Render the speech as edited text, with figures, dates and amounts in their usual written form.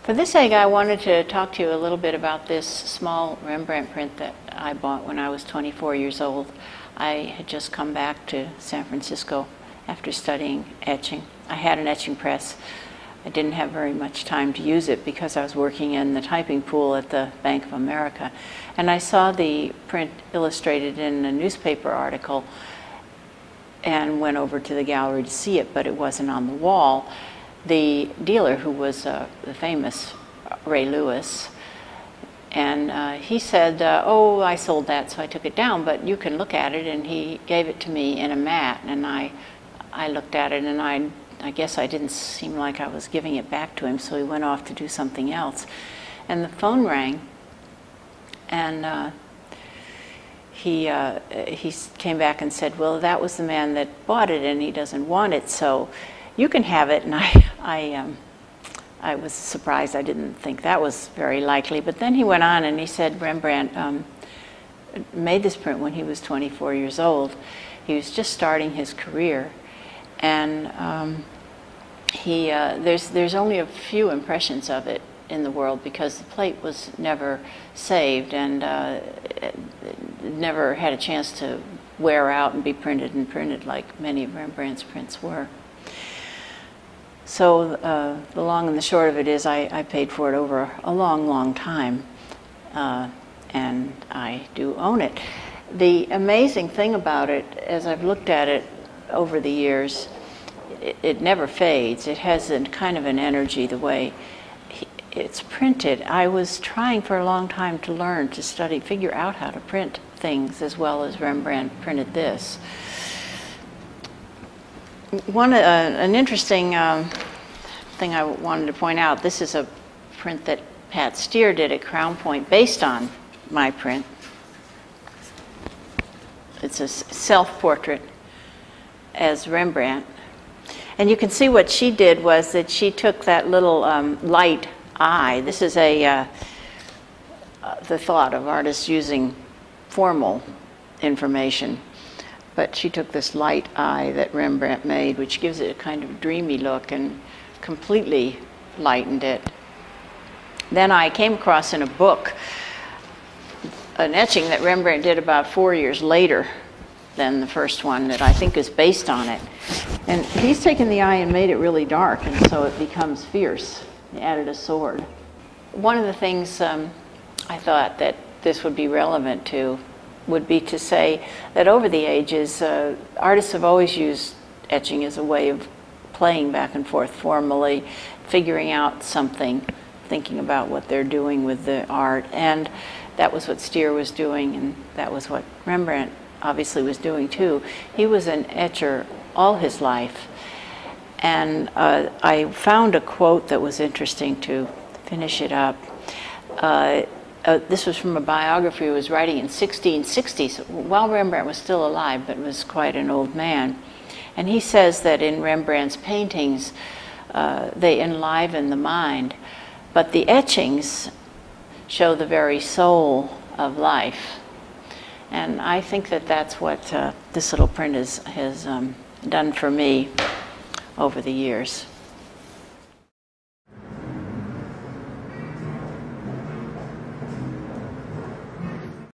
For this egg, I wanted to talk to you a little bit about this small Rembrandt print that I bought when I was 24 years old. I had just come back to San Francisco after studying etching. I had an etching press. I didn't have very much time to use it because I was working in the typing pool at the Bank of America. And I saw the print illustrated in a newspaper article and went over to the gallery to see it, but it wasn't on the wall. The dealer, who was the famous Ray Lewis, and he said, oh, I sold that, so I took it down, but you can look at it, and he gave it to me in a mat, and I looked at it, and I guess I didn't seem like I was giving it back to him, so he went off to do something else. And the phone rang, and he came back and said, well, that was the man that bought it, and he doesn't want it, so you can have it. And I was surprised. I didn't think that was very likely. But then he went on and he said Rembrandt made this print when he was 24 years old. He was just starting his career, and there's only a few impressions of it in the world because the plate was never saved and never had a chance to wear out and be printed like many of Rembrandt's prints were. So the long and the short of it is I paid for it over a long, long time, and I do own it. The amazing thing about it, as I've looked at it over the years, it never fades. It has a kind of an energy the way it's printed. I was trying for a long time to learn, to study, figure out how to print things as well as Rembrandt printed this. An interesting thing I wanted to point out, this is a print that Pat Steer did at Crown Point based on my print. It's a self-portrait as Rembrandt. And you can see what she did was that she took that little light eye. This is the thought of artists using formal information. But she took this light eye that Rembrandt made, which gives it a kind of dreamy look, and completely lightened it. Then I came across in a book an etching that Rembrandt did about 4 years later than the first one that I think is based on it. And he's taken the eye and made it really dark, and so it becomes fierce. He added a sword. One of the things I thought that this would be relevant to would be to say that over the ages, artists have always used etching as a way of playing back and forth formally, figuring out something, thinking about what they're doing with the art. And that was what Steer was doing, and that was what Rembrandt obviously was doing too. He was an etcher all his life. And I found a quote that was interesting to finish it up. This was from a biography he was writing in 1660, so while Rembrandt was still alive, but was quite an old man. And he says that in Rembrandt's paintings, they enliven the mind, but the etchings show the very soul of life. And I think that that's what this little print has done for me over the years.